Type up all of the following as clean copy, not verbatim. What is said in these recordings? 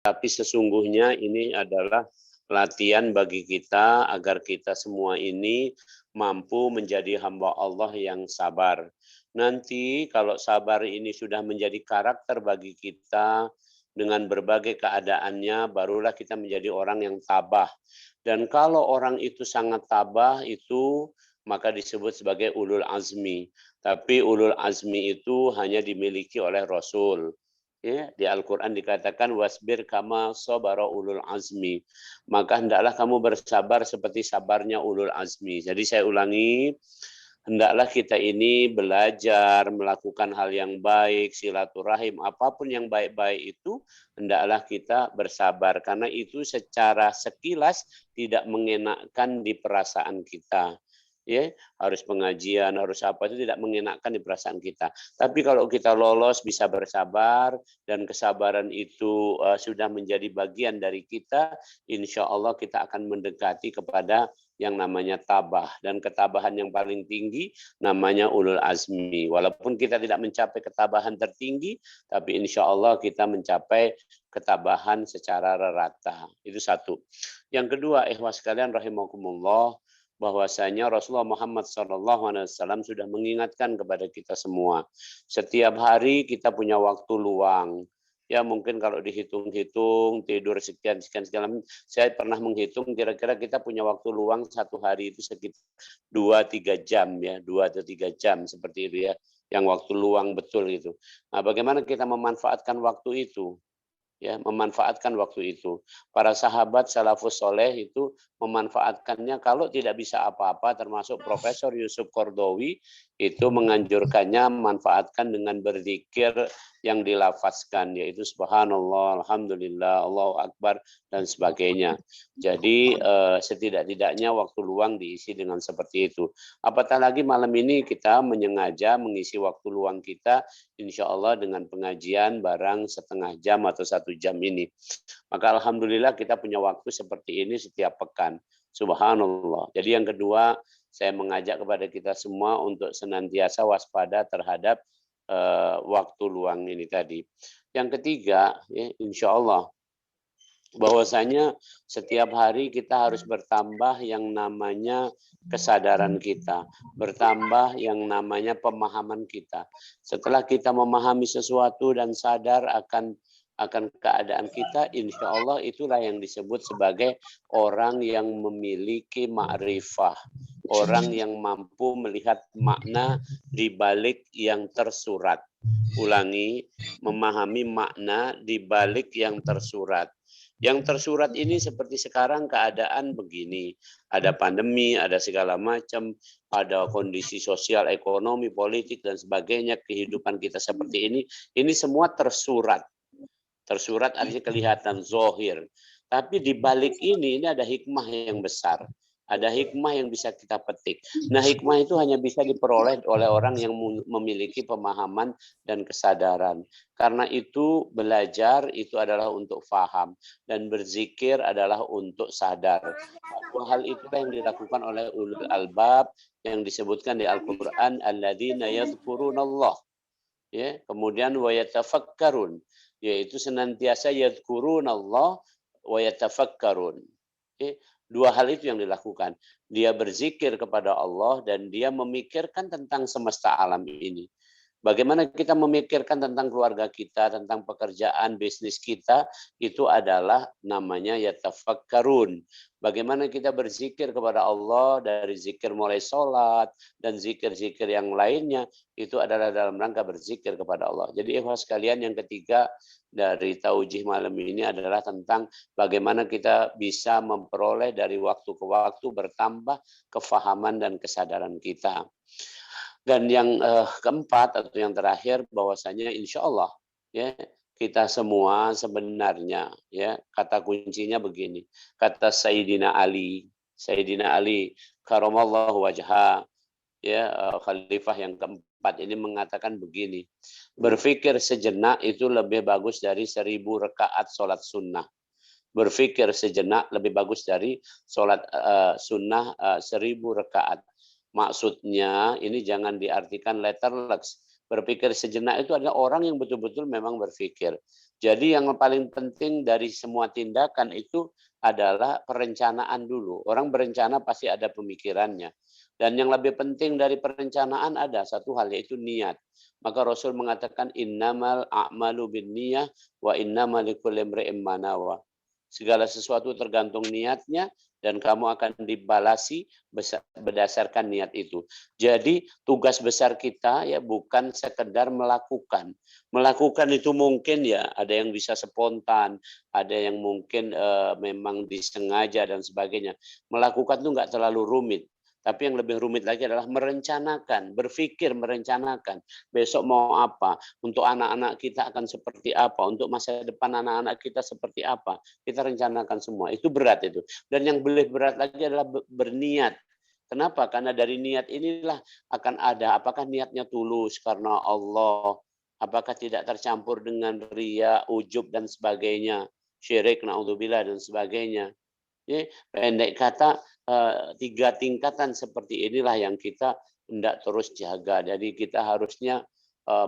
Tapi sesungguhnya ini adalah latihan bagi kita agar kita semua ini mampu menjadi hamba Allah yang sabar. Nanti kalau sabar ini sudah menjadi karakter bagi kita dengan berbagai keadaannya, barulah kita menjadi orang yang tabah. Dan kalau orang itu sangat tabah, itu maka disebut sebagai ulul azmi. Tapi ulul azmi itu hanya dimiliki oleh Rasul. Ya, di Al-Quran dikatakan wasbir kama sabara ulul azmi. Maka hendaklah kamu bersabar seperti sabarnya ulul azmi. Jadi saya ulangi, hendaklah kita ini belajar melakukan hal yang baik, silaturahim, apapun yang baik-baik itu, hendaklah kita bersabar. Karena itu secara sekilas tidak mengenakkan di perasaan kita. Ya, harus pengajian, harus apa itu tidak mengenakkan di perasaan kita. Tapi kalau kita lolos bisa bersabar dan kesabaran itu sudah menjadi bagian dari kita, insya Allah kita akan mendekati kepada yang namanya tabah, dan ketabahan yang paling tinggi namanya ulul azmi. Walaupun kita tidak mencapai ketabahan tertinggi, tapi insya Allah kita mencapai ketabahan secara rata. Itu satu. Yang kedua, ikhwas sekalian rahimakumullah, bahwasanya Rasulullah Muhammad SAW sudah mengingatkan kepada kita semua. Setiap hari kita punya waktu luang. Ya mungkin kalau dihitung-hitung tidur sekian saya pernah menghitung kira-kira kita punya waktu luang satu hari itu sekitar 2-3 jam ya, 2 atau 3 jam seperti itu ya, yang waktu luang betul itu. Nah, bagaimana kita memanfaatkan waktu itu? Ya, memanfaatkan waktu itu. Para sahabat salafus soleh itu memanfaatkannya, kalau tidak bisa apa-apa, termasuk Profesor Yusuf Kordowi itu menganjurkannya memanfaatkan dengan berzikir yang dilafazkan, yaitu subhanallah, alhamdulillah, Allahu akbar, dan sebagainya. Jadi setidak-tidaknya waktu luang diisi dengan seperti itu. Apatah lagi malam ini kita menyengaja mengisi waktu luang kita insya Allah dengan pengajian barang setengah jam atau 1 jam ini. Maka alhamdulillah kita punya waktu seperti ini setiap pekan. Subhanallah. Jadi yang kedua, saya mengajak kepada kita semua untuk senantiasa waspada terhadap waktu luang ini tadi. Yang ketiga, ya, insya Allah bahwasanya setiap hari kita harus bertambah yang namanya kesadaran kita, bertambah yang namanya pemahaman kita. Setelah kita memahami sesuatu dan sadar akan keadaan kita, insya Allah itulah yang disebut sebagai orang yang memiliki ma'rifah, orang yang mampu melihat makna di balik yang tersurat. Ulangi, memahami makna di balik yang tersurat. Yang tersurat ini seperti sekarang keadaan begini, ada pandemi, ada segala macam, ada kondisi sosial, ekonomi, politik, dan sebagainya, kehidupan kita seperti ini semua tersurat. Tersurat artinya kelihatan, zohir. Tapi di balik ini ada hikmah yang besar. Ada hikmah yang bisa kita petik. Nah, hikmah itu hanya bisa diperoleh oleh orang yang memiliki pemahaman dan kesadaran. Karena itu belajar itu adalah untuk faham dan berzikir adalah untuk sadar. Dua hal itulah yang dilakukan oleh ulul albab yang disebutkan di Al-Qur'an, alladzina yadhkurunallah. Ya, kemudian wa yatafakkarun, yaitu senantiasa yadhkurunallah wa yatafakkarun. Ya, dua hal itu yang dilakukan. Dia berzikir kepada Allah dan dia memikirkan tentang semesta alam ini. Bagaimana kita memikirkan tentang keluarga kita, tentang pekerjaan, bisnis kita, itu adalah namanya yatafakkarun. Bagaimana kita berzikir kepada Allah dari zikir mulai sholat dan zikir-zikir yang lainnya, itu adalah dalam rangka berzikir kepada Allah. Jadi ikhwas sekalian, yang ketiga dari taujih malam ini adalah tentang bagaimana kita bisa memperoleh dari waktu ke waktu bertambah kefahaman dan kesadaran kita. Dan yang keempat atau yang terakhir, bahwasanya insya Allah ya kita semua sebenarnya ya kata kuncinya begini, kata Sayyidina Ali karamallahu wajha, ya khalifah yang keempat ini mengatakan begini, berpikir sejenak itu lebih bagus dari 1000 rakaat sholat sunnah. Berpikir sejenak lebih bagus dari sholat sunnah 1000 rakaat. Maksudnya ini jangan diartikan letterless. Berpikir sejenak itu adalah orang yang betul-betul memang berpikir. Jadi yang paling penting dari semua tindakan itu adalah perencanaan dulu. Orang berencana pasti ada pemikirannya. Dan yang lebih penting dari perencanaan ada satu hal, yaitu niat. Maka Rasul mengatakan innamal a'malu binniyah wa innamal likulli imri'in ma nawa. Segala sesuatu tergantung niatnya dan kamu akan dibalasi berdasarkan niat itu. Jadi tugas besar kita ya bukan sekedar melakukan. Melakukan itu mungkin ya ada yang bisa spontan, ada yang mungkin memang disengaja dan sebagainya. Melakukan itu nggak terlalu rumit. Tapi yang lebih rumit lagi adalah merencanakan, berpikir merencanakan. Besok mau apa? Untuk anak-anak kita akan seperti apa? Untuk masa depan anak-anak kita seperti apa? Kita rencanakan semua. Itu berat itu. Dan yang lebih berat lagi adalah berniat. Kenapa? Karena dari niat inilah akan ada. Apakah niatnya tulus karena Allah? Apakah tidak tercampur dengan ria, ujub, dan sebagainya? Syirik, na'udzubillah, dan sebagainya. Pendek kata, 3 tingkatan seperti inilah yang kita hendak terus jaga. Jadi kita harusnya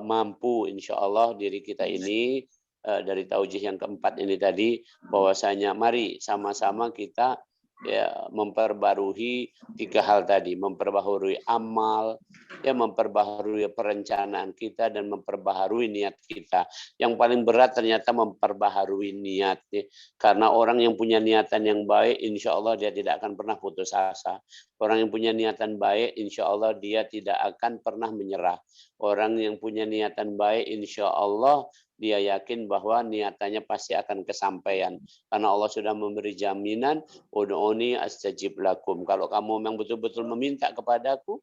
mampu insya Allah diri kita ini dari taujih yang keempat ini tadi, bahwasanya mari sama-sama kita ya memperbarui 3 hal tadi, memperbaharui amal, ya memperbaharui perencanaan kita dan memperbaharui niat kita. Yang paling berat ternyata memperbaharui niat, ya. Karena orang yang punya niatan yang baik, insya Allah dia tidak akan pernah putus asa. Orang yang punya niatan baik, insya Allah dia tidak akan pernah menyerah. Orang yang punya niatan baik, insya Allah dia yakin bahwa niatannya pasti akan kesampaian. Karena Allah sudah memberi jaminan, ud'uni astajib lakum. Kalau kamu memang betul-betul meminta kepadaku,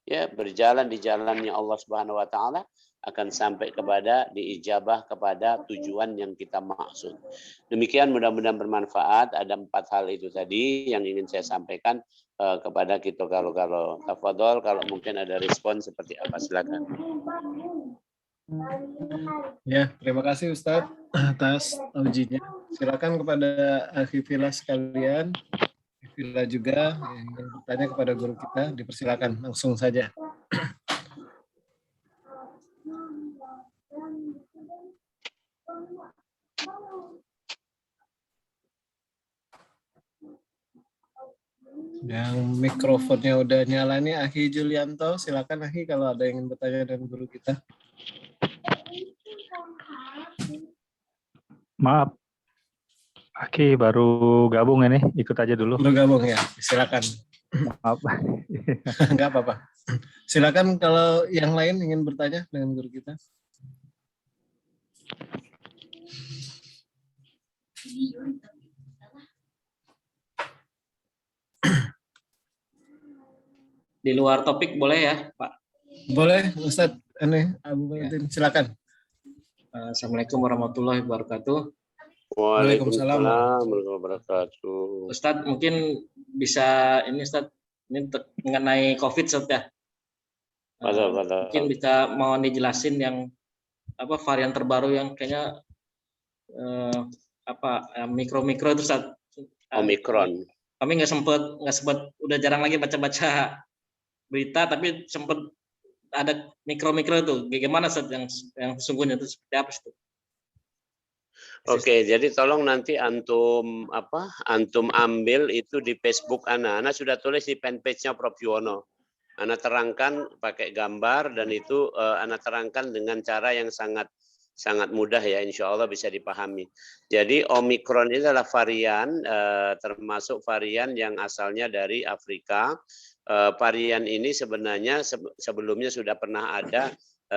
ya berjalan di jalannya Allah Subhanahu wa taala, akan sampai kepada diijabah kepada tujuan yang kita maksud. Demikian, mudah-mudahan bermanfaat. Ada 4 hal itu tadi yang ingin saya sampaikan kepada kita. Kalau tafadhol, kalau mungkin ada respon seperti apa, silakan. Ya, terima kasih Ustadz atas ujinya. Silakan kepada Hifillah sekalian, Hifillah juga yang ingin bertanya kepada guru kita, dipersilakan langsung saja. Yang mikrofonnya udah nyala nih, Ahi Julianto, silakan Ahi kalau ada yang ingin bertanya dengan guru kita. Maaf, Aki baru gabung ini, ikut aja dulu. Baru gabung ya, silakan. Maaf. Enggak apa-apa. Silakan kalau yang lain ingin bertanya dengan guru kita. Di luar topik boleh ya, Pak? Boleh, Ustadz. Abu Baidin, silakan. Assalamualaikum warahmatullahi wabarakatuh. Waalaikumsalam warahmatullahi wabarakatuh. Ustadz, mungkin bisa ini Ustadz, ini mengenai COVID Ustadz ya. Mungkin bisa mau dijelasin yang varian terbaru yang kayaknya mikro itu Ustadz. Omikron. Kami nggak sempat udah jarang lagi baca-baca berita, tapi sempat ada mikro itu. Bagaimana Ustadz yang sesungguhnya itu seperti apa Ustadz? Oke, jadi tolong nanti antum ambil itu di Facebook Ana sudah tulis di fanpage-nya Prof Yuwono. Ana terangkan pakai gambar dan itu Ana terangkan dengan cara yang sangat mudah ya, insya Allah bisa dipahami. Jadi Omikron ini adalah varian termasuk varian yang asalnya dari Afrika. Varian ini sebenarnya sebelumnya sudah pernah ada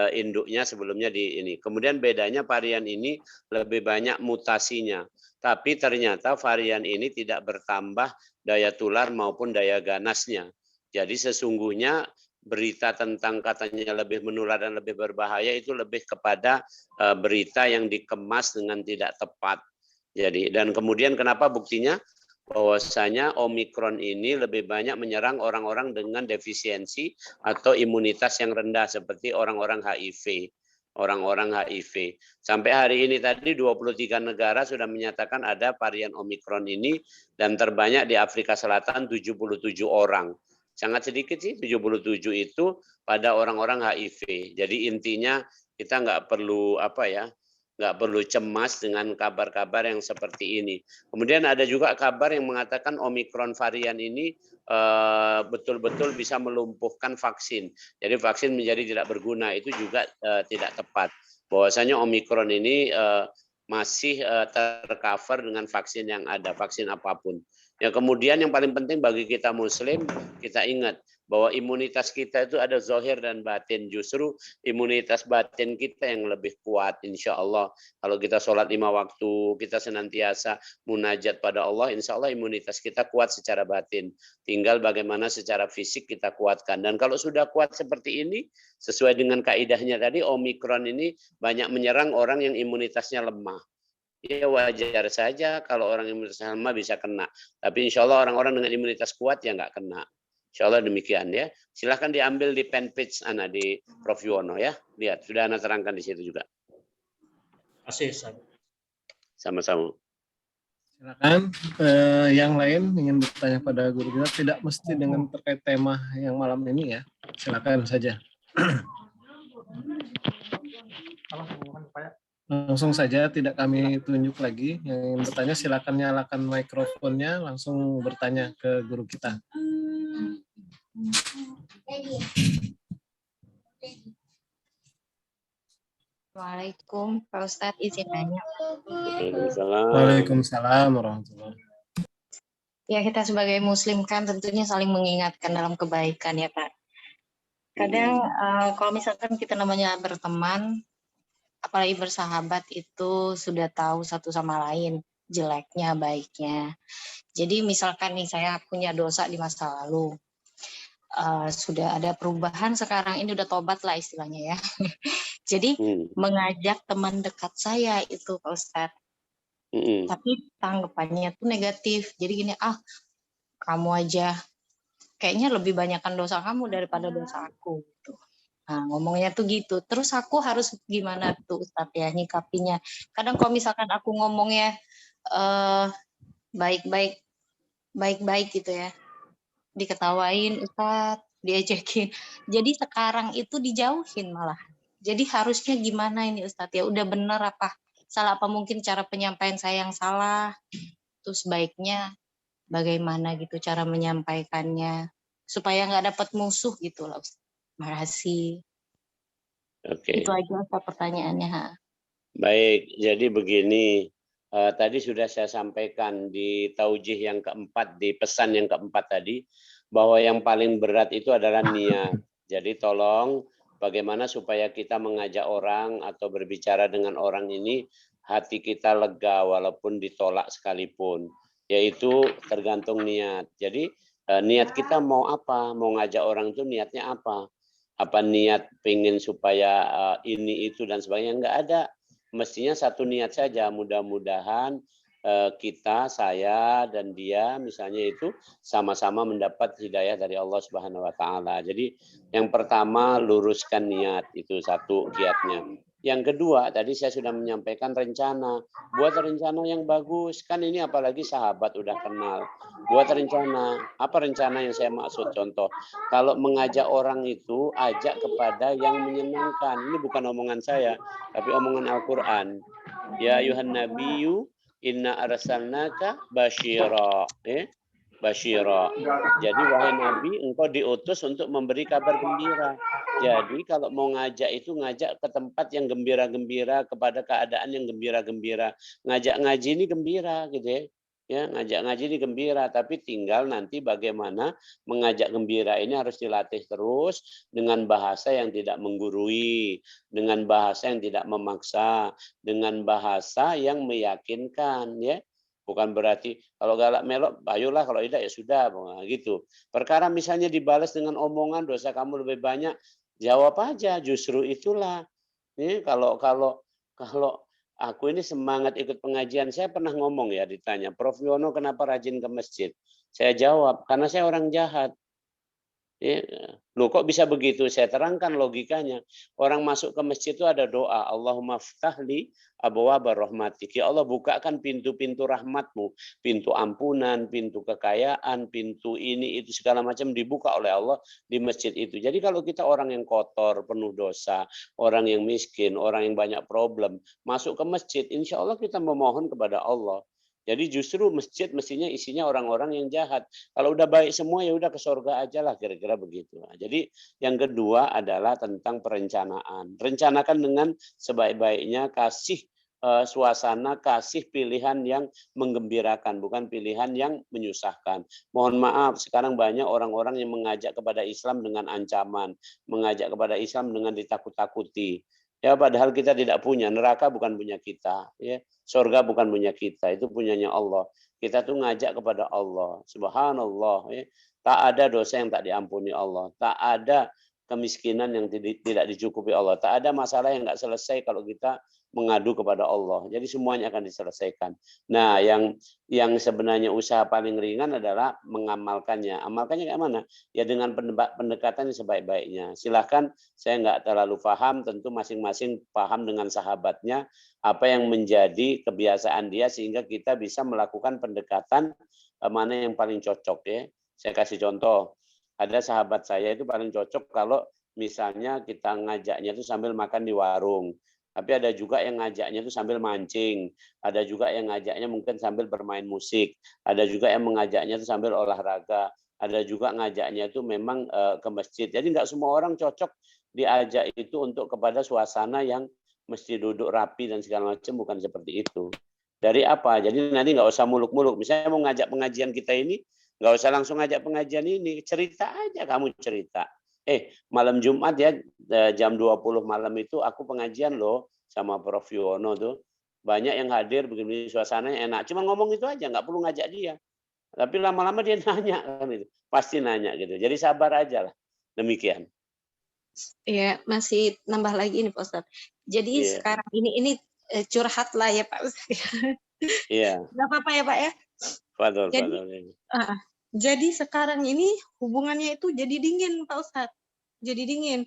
induknya sebelumnya di ini. Kemudian bedanya varian ini lebih banyak mutasinya. Tapi ternyata varian ini tidak bertambah daya tular maupun daya ganasnya. Jadi sesungguhnya berita tentang katanya lebih menular dan lebih berbahaya itu lebih kepada berita yang dikemas dengan tidak tepat. Jadi dan kemudian kenapa buktinya? Bahwasanya Omikron ini lebih banyak menyerang orang-orang dengan defisiensi atau imunitas yang rendah seperti orang-orang HIV. Sampai hari ini tadi 23 negara sudah menyatakan ada varian Omikron ini dan terbanyak di Afrika Selatan 77 orang. Sangat sedikit sih, 77 itu pada orang-orang HIV. Jadi intinya kita nggak perlu nggak perlu cemas dengan kabar-kabar yang seperti ini. Kemudian ada juga kabar yang mengatakan Omikron varian ini betul-betul bisa melumpuhkan vaksin. Jadi vaksin menjadi tidak berguna, itu juga tidak tepat. Bahwasanya Omikron ini masih tercover dengan vaksin yang ada, vaksin apapun. Ya, kemudian yang paling penting bagi kita Muslim, kita ingat bahwa imunitas kita itu ada zahir dan batin. Justru imunitas batin kita yang lebih kuat, insya Allah. Kalau kita sholat 5 waktu, kita senantiasa munajat pada Allah, insya Allah imunitas kita kuat secara batin. Tinggal bagaimana secara fisik kita kuatkan. Dan kalau sudah kuat seperti ini, sesuai dengan kaidahnya tadi, Omikron ini banyak menyerang orang yang imunitasnya lemah. Ya wajar saja kalau orang imunitasnya lemah bisa kena. Tapi insya Allah orang-orang dengan imunitas kuat ya nggak kena. Insya Allah demikian ya. Silahkan diambil di fanpage Ana di Prof. Yuwono ya. Lihat, sudah Ana terangkan di situ juga. Terima kasih, Ustaz. Sama-sama. Silakan yang lain ingin bertanya pada guru kita, tidak mesti dengan terkait tema yang malam ini ya. Silakan saja. Langsung saja, tidak kami tunjuk lagi. Yang ingin bertanya silakan nyalakan mikrofonnya, langsung bertanya ke guru kita. Waalaikumsalam, Pak Ustadz, izin nanya. Waalaikumsalam warahmatullahi wabarakatuh. Ya, kita sebagai Muslim kan tentunya saling mengingatkan dalam kebaikan ya Pak. Kadang kalau misalkan kita namanya berteman, apalagi bersahabat itu sudah tahu satu sama lain jeleknya, baiknya. Jadi misalkan nih saya punya dosa di masa lalu, sudah ada perubahan sekarang ini udah tobat lah istilahnya ya. Jadi mengajak teman dekat saya itu Pak Ustadz. Tapi tanggapannya tuh negatif. Jadi gini, kamu aja kayaknya lebih banyakkan dosa kamu daripada dosa aku. Gitu. Nah, ngomongnya tuh gitu. Terus aku harus gimana tuh Ustadz ya nyikapinya. Kadang kalau misalkan aku ngomongnya baik-baik gitu ya, diketawain Ustadz, diajakin. Jadi sekarang itu dijauhin malah. Jadi harusnya gimana ini Ustadz ya? Udah bener apa? Salah apa mungkin cara penyampaian saya yang salah? Terus baiknya bagaimana gitu cara menyampaikannya supaya nggak dapat musuh gitu loh. Makasih. Oke. Itu aja pertanyaannya. Baik, jadi begini. Tadi sudah saya sampaikan di taujih yang keempat, di pesan yang keempat tadi, bahwa yang paling berat itu adalah niat. Jadi tolong bagaimana supaya kita mengajak orang atau berbicara dengan orang ini, hati kita lega walaupun ditolak sekalipun. Yaitu tergantung niat. Jadi niat kita mau apa? Mau ngajak orang itu niatnya apa? Apa niat pengen supaya ini, itu, dan sebagainya? Enggak ada. Mestinya satu niat saja, mudah-mudahan kita, saya, dan dia misalnya itu sama-sama mendapat hidayah dari Allah Subhanahu wa Ta'ala. Jadi yang pertama luruskan niat, itu satu kiatnya. Yang kedua, tadi saya sudah menyampaikan rencana. Buat rencana yang bagus. Kan ini apalagi sahabat udah kenal. Buat rencana. Apa rencana yang saya maksud? Contoh, kalau mengajak orang itu, ajak kepada yang menyenangkan. Ini bukan omongan saya, tapi omongan Al-Quran. Ya ayuhan nabiyyu, inna arsalnaka basyira. Basyira. Jadi wahai Nabi, engkau diutus untuk memberi kabar gembira. Jadi kalau mau ngajak itu ngajak ke tempat yang gembira-gembira, kepada keadaan yang gembira-gembira. Ngajak ngaji ini gembira gitu ya. Ya, ngajak ngaji ini gembira, tapi tinggal nanti bagaimana mengajak gembira ini harus dilatih terus dengan bahasa yang tidak menggurui, dengan bahasa yang tidak memaksa, dengan bahasa yang meyakinkan ya. Bukan berarti kalau galak melok, ayolah, kalau tidak ya sudah, gitu. Perkara misalnya dibalas dengan omongan dosa kamu lebih banyak, jawab aja, justru itulah. Ini kalau aku ini semangat ikut pengajian, saya pernah ngomong ya, ditanya, Prof. Yuwono kenapa rajin ke masjid? Saya jawab, karena saya orang jahat. Ya, loh kok bisa begitu? Saya terangkan logikanya. Orang masuk ke masjid itu ada doa, Allahumma ftahli abwaaba rahmatik. Ya Allah, bukakan pintu-pintu rahmatmu, pintu ampunan, pintu kekayaan, pintu ini itu segala macam dibuka oleh Allah di masjid itu. Jadi kalau kita orang yang kotor, penuh dosa, orang yang miskin, orang yang banyak problem, masuk ke masjid, insya Allah kita memohon kepada Allah. Jadi justru masjid mestinya isinya orang-orang yang jahat. Kalau udah baik semua ya udah ke surga aja lah, kira-kira begitu. Nah, jadi yang kedua adalah tentang perencanaan. Rencanakan dengan sebaik-baiknya, kasih suasana, kasih pilihan yang menggembirakan, bukan pilihan yang menyusahkan. Mohon maaf, sekarang banyak orang-orang yang mengajak kepada Islam dengan ancaman, mengajak kepada Islam dengan ditakut-takuti. Ya, padahal kita tidak punya, neraka bukan punya kita, ya. Surga bukan punya kita, itu punyanya Allah. Kita tuh ngajak kepada Allah. Subhanallah, ya. Tak ada dosa yang tak diampuni Allah, tak ada kemiskinan yang tidak dicukupi Allah, tak ada masalah yang nggak selesai kalau kita mengadu kepada Allah. Jadi semuanya akan diselesaikan. Nah, yang sebenarnya usaha paling ringan adalah mengamalkannya. Amalkannya kayak mana? Ya dengan pendekatan yang sebaik-baiknya. Silahkan, saya nggak terlalu paham, tentu masing-masing paham dengan sahabatnya, apa yang menjadi kebiasaan dia sehingga kita bisa melakukan pendekatan mana yang paling cocok ya. Saya kasih contoh, ada sahabat saya itu paling cocok kalau misalnya kita ngajaknya itu sambil makan di warung. Tapi ada juga yang ngajaknya itu sambil mancing, ada juga yang ngajaknya mungkin sambil bermain musik, ada juga yang mengajaknya itu sambil olahraga, ada juga ngajaknya itu memang ke masjid. Jadi nggak semua orang cocok diajak itu untuk kepada suasana yang mesti duduk rapi dan segala macam, bukan seperti itu. Dari apa? Jadi nanti nggak usah muluk-muluk. Misalnya mau ngajak pengajian kita ini, nggak usah langsung ngajak pengajian ini, cerita aja, kamu cerita. Malam Jumat ya, jam 20 malam itu aku pengajian loh sama Prof. Yono tuh. Banyak yang hadir, begini suasananya enak. Cuma ngomong itu aja, nggak perlu ngajak dia. Tapi lama-lama dia nanya kan itu. Pasti nanya gitu. Jadi sabar aja lah. Demikian. Ya, masih nambah lagi ini Pak Ustadz. Jadi sekarang ini curhat lah ya Pak Ustadz. Iya. Nggak apa-apa ya Pak ya. Fadol. Jadi sekarang ini hubungannya itu jadi dingin Pak Ustadz. Jadi dingin.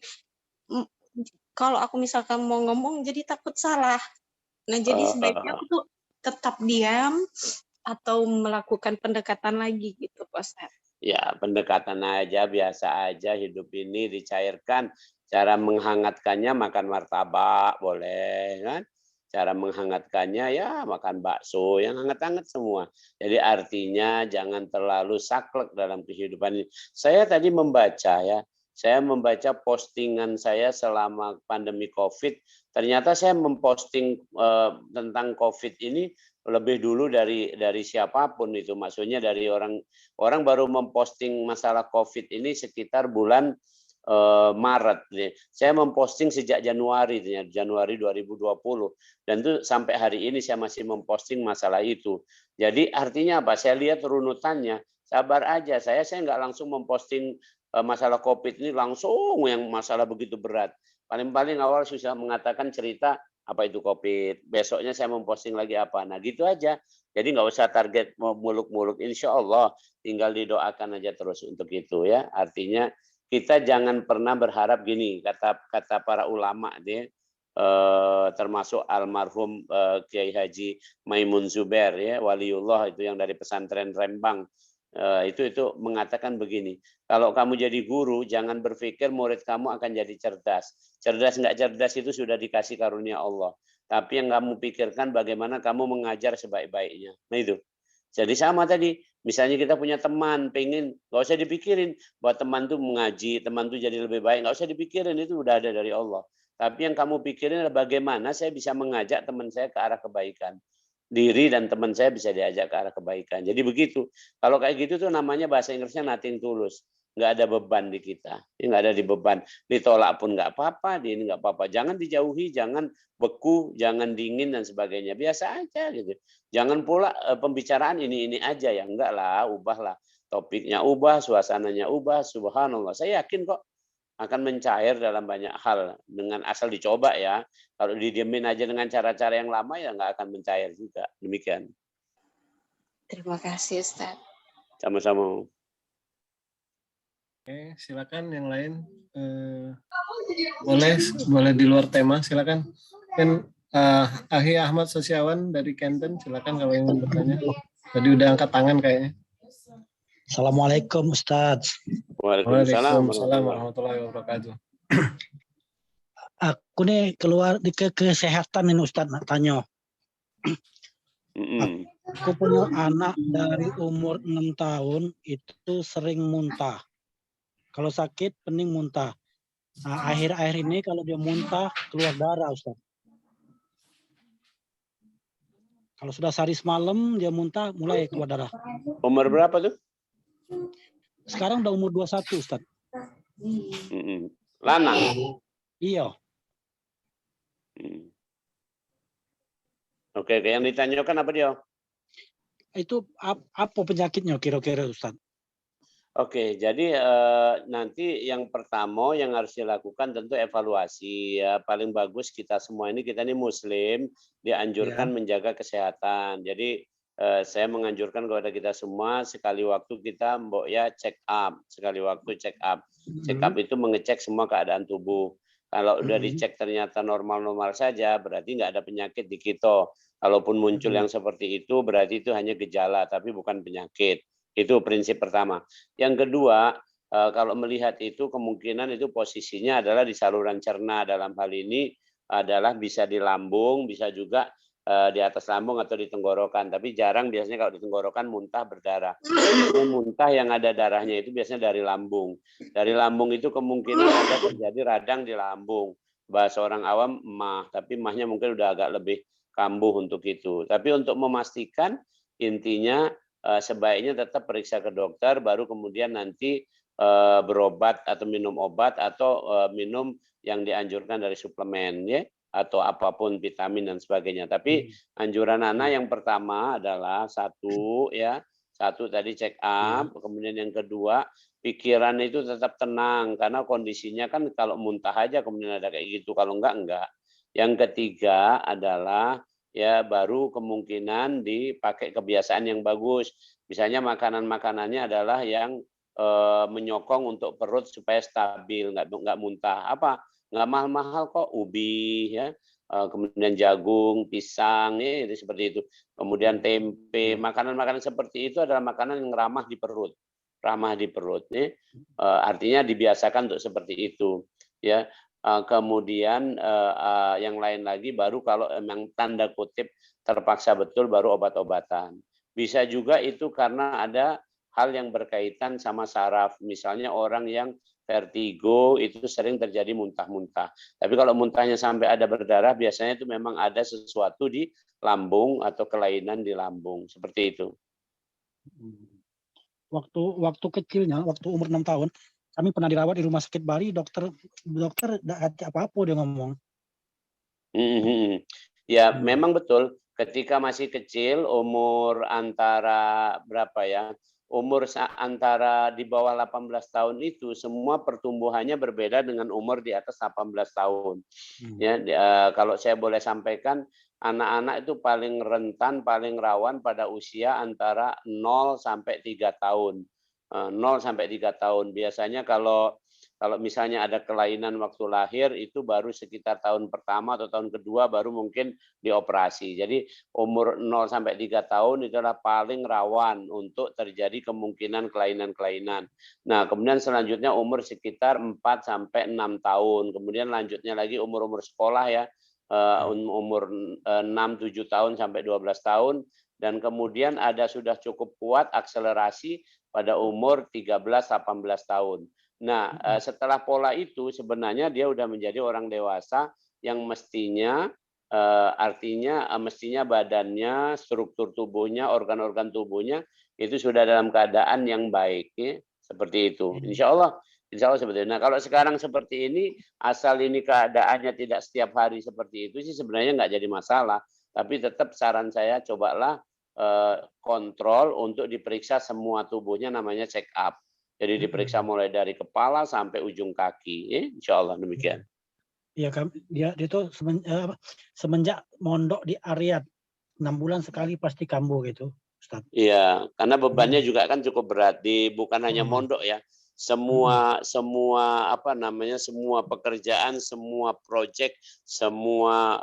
Kalau aku misalkan mau ngomong jadi takut salah. Nah jadi sebaiknya aku tuh tetap diam atau melakukan pendekatan lagi gitu Pak Ustadz. Ya pendekatan aja, biasa aja, hidup ini dicairkan. Cara menghangatkannya makan martabak boleh kan. Cara menghangatkannya ya makan bakso yang hangat-hangat semua. Jadi artinya jangan terlalu saklek dalam kehidupan ini. Saya tadi membaca ya, saya membaca postingan saya selama pandemi COVID. Ternyata saya memposting tentang COVID ini lebih dulu dari siapapun itu. Maksudnya dari orang baru memposting masalah COVID ini sekitar bulan Maret. Saya memposting sejak Januari 2020 dan itu sampai hari ini saya masih memposting masalah itu. Jadi artinya apa? Saya lihat runutannya, sabar aja. Saya nggak langsung memposting masalah COVID ini langsung yang masalah begitu berat. Paling-paling awal susah mengatakan cerita apa itu COVID. Besoknya saya memposting lagi apa. Nah gitu aja. Jadi nggak usah target muluk-muluk. Insya Allah tinggal didoakan aja terus untuk itu ya. Artinya kita jangan pernah berharap gini, kata para ulama deh, termasuk almarhum Kiai Haji Maimun Zubair ya, waliullah itu yang dari pesantren Rembang, itu mengatakan begini, kalau kamu jadi guru jangan berpikir murid kamu akan jadi cerdas. Cerdas nggak cerdas itu sudah dikasih karunia Allah. Tapi yang kamu pikirkan bagaimana kamu mengajar sebaik-baiknya. Nah itu. Jadi sama tadi, misalnya kita punya teman, pengen, nggak usah dipikirin bahwa teman tuh mengaji, teman tuh jadi lebih baik, nggak usah dipikirin, itu udah ada dari Allah. Tapi yang kamu pikirin adalah bagaimana saya bisa mengajak teman saya ke arah kebaikan. Diri dan teman saya bisa diajak ke arah kebaikan. Jadi begitu. Kalau kayak gitu tuh namanya bahasa Inggrisnya nothing tulus. Nggak ada beban di kita. Nggak ada di beban. Ditolak pun nggak apa-apa, di ini nggak apa-apa. Jangan dijauhi, jangan beku, jangan dingin dan sebagainya. Biasa aja gitu. Jangan pula pembicaraan ini aja ya. Enggak lah, ubahlah. Topiknya ubah, suasananya ubah. Subhanallah. Saya yakin kok akan mencair dalam banyak hal dengan asal dicoba ya. Kalau didiemin aja dengan cara-cara yang lama ya nggak akan mencair juga. Demikian. Terima kasih Ustaz. Sama-sama. Oke, silakan yang lain. Boleh di luar tema, silakan. Mungkin Ahi Ahmad Sosiawan dari Kenten, silakan kalau ingin bertanya. Tadi udah angkat tangan kayaknya. Assalamualaikum Ustadz. Waalaikumsalam warahmatullahi wabarakatuh. Aku nih keluar di kesehatan ini Ustadz nak tanya. Aku punya anak dari umur 6 tahun itu sering muntah. Kalau sakit pening muntah. Nah, akhir-akhir ini kalau dia muntah keluar darah Ustadz. Kalau sudah sehari semalam dia muntah mulai keluar darah. Umur berapa tuh? Sekarang udah umur 21 Ustadz. Lanang? Iya. Oke, yang ditanyakan apa dia? Itu apa penyakitnya kira-kira Ustadz? Oke, jadi nanti yang pertama yang harus dilakukan tentu evaluasi ya. Paling bagus kita semua ini, kita ini Muslim, dianjurkan menjaga kesehatan. Jadi saya menganjurkan kepada kita semua sekali waktu kita check up, sekali waktu check up. Check up itu mengecek semua keadaan tubuh. Kalau udah dicek ternyata normal-normal saja, berarti nggak ada penyakit di kita. Kalaupun muncul yang seperti itu, berarti itu hanya gejala, tapi bukan penyakit. Itu prinsip pertama. Yang kedua, kalau melihat itu kemungkinan itu posisinya adalah di saluran cerna. Dalam hal ini adalah bisa di lambung, bisa juga di atas lambung atau di tenggorokan. Tapi jarang biasanya kalau di tenggorokan muntah berdarah. Muntah yang ada darahnya itu biasanya dari lambung. Dari lambung itu kemungkinan ada terjadi radang di lambung. Bahasa orang awam emah, tapi emahnya mungkin udah agak lebih kambuh untuk itu. Tapi untuk memastikan intinya sebaiknya tetap periksa ke dokter, baru kemudian nanti berobat atau minum obat atau minum yang dianjurkan dari suplemen ya, atau apapun vitamin dan sebagainya. Tapi anjuran anak yang pertama adalah satu tadi check up, kemudian yang kedua pikiran itu tetap tenang karena kondisinya kan kalau muntah aja kemudian ada kayak gitu, kalau enggak. Yang ketiga adalah ya baru kemungkinan dipakai kebiasaan yang bagus. Misalnya makanan-makanannya adalah yang menyokong untuk perut supaya stabil, nggak muntah. Apa? Nggak mahal-mahal kok, ubi ya, kemudian jagung, pisang ya, itu seperti itu. Kemudian tempe, makanan-makanan seperti itu adalah makanan yang ramah di perut, ya. Artinya dibiasakan untuk seperti itu ya. Kemudian yang lain lagi baru kalau memang tanda kutip terpaksa betul baru obat-obatan. Bisa juga itu karena ada hal yang berkaitan sama saraf. Misalnya orang yang vertigo itu sering terjadi muntah-muntah. Tapi kalau muntahnya sampai ada berdarah biasanya itu memang ada sesuatu di lambung atau kelainan di lambung. Seperti itu. Waktu kecilnya, waktu umur 6 tahun, kami pernah dirawat di rumah sakit Bari, dokter tidak apa-apa dia ngomong. Ya, memang betul. Ketika masih kecil, umur antara berapa ya? Umur antara di bawah 18 tahun itu semua pertumbuhannya berbeda dengan umur di atas 18 tahun. Ya, kalau saya boleh sampaikan, anak-anak itu paling rentan, paling rawan pada usia antara 0 sampai 3 tahun. 0 sampai 3 tahun. Biasanya kalau misalnya ada kelainan waktu lahir itu baru sekitar tahun pertama atau tahun kedua baru mungkin dioperasi. Jadi umur 0 sampai 3 tahun itu adalah paling rawan untuk terjadi kemungkinan kelainan-kelainan. Nah, kemudian selanjutnya umur sekitar 4 sampai 6 tahun. Kemudian lanjutnya lagi umur-umur sekolah ya. Umur 6 7 tahun sampai 12 tahun dan kemudian ada sudah cukup kuat akselerasi pada umur 13-18 tahun. Nah, setelah pola itu sebenarnya dia udah menjadi orang dewasa yang mestinya artinya mestinya badannya, struktur tubuhnya, organ-organ tubuhnya itu sudah dalam keadaan yang baik ya, seperti itu. Insya Allah seperti itu. Nah, kalau sekarang seperti ini, asal ini keadaannya tidak setiap hari seperti itu sih sebenarnya nggak jadi masalah. Tapi tetap saran saya cobalah kontrol untuk diperiksa semua tubuhnya, namanya check up. Jadi diperiksa mulai dari kepala sampai ujung kaki, ya, insya Allah demikian. Iya, dia itu semenjak mondok di Ariat 6 bulan sekali pasti kambuh gitu, Ustaz. Iya, karena bebannya juga kan cukup berat. Bukan hanya mondok ya, semua pekerjaan, semua proyek, semua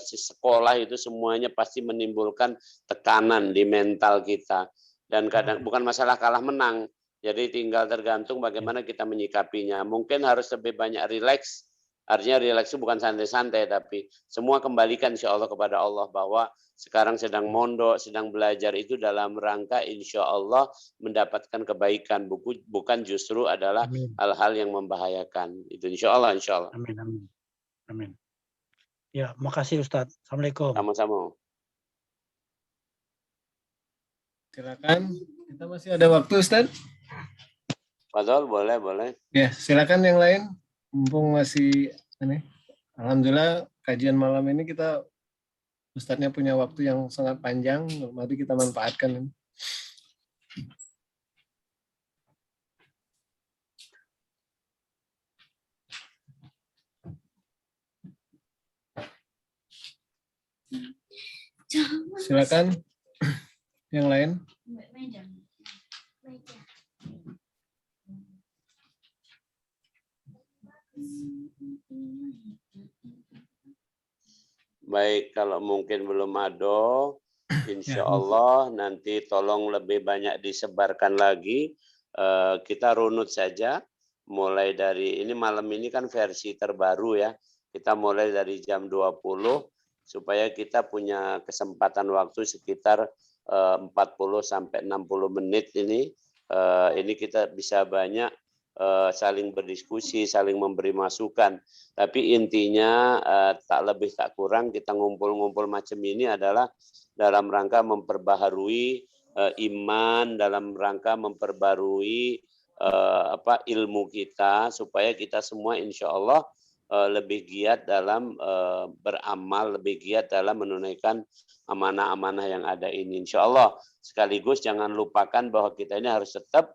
sekolah itu semuanya pasti menimbulkan tekanan di mental kita. Dan kadang bukan masalah kalah menang, jadi tinggal tergantung bagaimana kita menyikapinya. Mungkin harus lebih banyak rileks. Artinya rileks itu bukan santai-santai, tapi semua kembalikan insya Allah kepada Allah, bahwa sekarang sedang mondok, sedang belajar itu dalam rangka insya Allah mendapatkan kebaikan, bukan justru adalah hal-hal yang membahayakan. Itu insya Allah, insya Allah. Amin, amin. Amin. Ya, makasih Ustadz. Assalamualaikum. Sama-sama. Silakan, kita masih ada waktu Ustadz. Fadol, boleh. Ya, silakan yang lain. Mumpung masih ini. Alhamdulillah kajian malam ini kita Ustadznya punya waktu yang sangat panjang. Mari kita manfaatkan ini. Silakan yang lain. Baik, kalau mungkin belum ada, insya Allah nanti tolong lebih banyak disebarkan lagi. Kita runut saja, mulai dari ini malam ini kan versi terbaru ya. Kita mulai dari jam 20, supaya kita punya kesempatan waktu sekitar 40 sampai 60 menit ini. Ini kita bisa banyak saling berdiskusi, saling memberi masukan. Tapi intinya tak lebih tak kurang kita ngumpul-ngumpul macam ini adalah dalam rangka memperbaharui iman, dalam rangka memperbarui ilmu kita, supaya kita semua insya Allah lebih giat dalam beramal, lebih giat dalam menunaikan amanah-amanah yang ada ini insya Allah. Sekaligus jangan lupakan bahwa kita ini harus tetap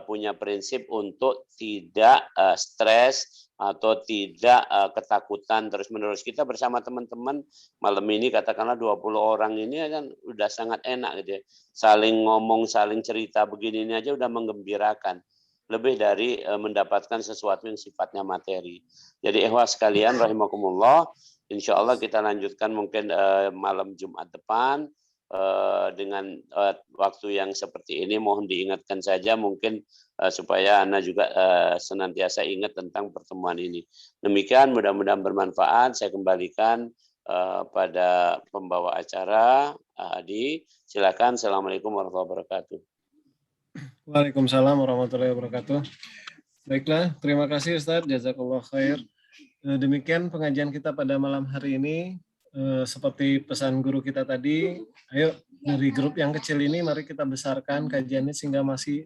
punya prinsip untuk tidak stres atau tidak ketakutan terus-menerus. Kita bersama teman-teman malam ini katakanlah 20 orang ini kan udah sangat enak gitu ya. Saling ngomong, saling cerita begini ini aja udah menggembirakan. Lebih dari mendapatkan sesuatu yang sifatnya materi. Jadi ikhwas sekalian rahimakumullah, insya Allah kita lanjutkan mungkin malam Jumat depan dengan waktu yang seperti ini. Mohon diingatkan saja mungkin supaya Anda juga senantiasa ingat tentang pertemuan ini. Demikian, mudah-mudahan bermanfaat. Saya kembalikan pada pembawa acara, Adi. Silakan. Assalamualaikum warahmatullahi wabarakatuh. Waalaikumsalam warahmatullahi wabarakatuh. Baiklah, terima kasih Ustadz. Jazakallah khair. Demikian pengajian kita pada malam hari ini. Seperti pesan guru kita tadi, ayo dari grup yang kecil ini mari kita besarkan kajiannya sehingga masih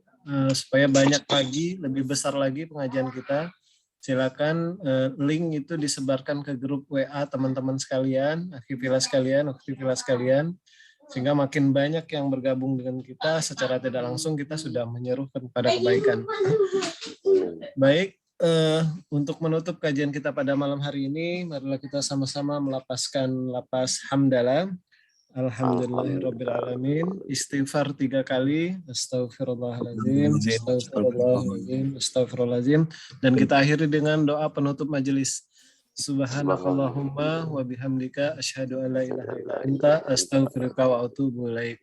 supaya banyak lagi, lebih besar lagi pengajian kita. Silakan link itu disebarkan ke grup WA teman-teman sekalian, aktivitas sekalian, sehingga makin banyak yang bergabung dengan kita secara tidak langsung kita sudah menyeru kepada kebaikan. Baik. Untuk menutup kajian kita pada malam hari ini, marilah kita sama-sama melapaskan lapas hamdalah. Alhamdulillahirrabbilalamin. Istighfar 3 kali. Astagfirullahaladzim. Astagfirullahaladzim. Astagfirullahaladzim. Dan kita akhiri dengan doa penutup majelis. Subhanakallahumma wa bihamdika asyhadu an la ilaha illa anta astaghfiruka wa atubu ilaik.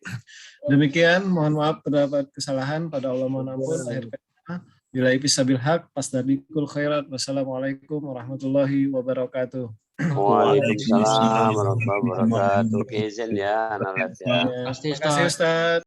Demikian, mohon maaf terdapat kesalahan, pada Allah mohon ampun. Akhir kata, bila ibisabil haq, pasdabikul khairat. Wassalamualaikum warahmatullahi wabarakatuh. Waalaikumsalam warahmatullahi wabarakatuh. Izin ya, Terima kasih, Terima kasih Ustaz.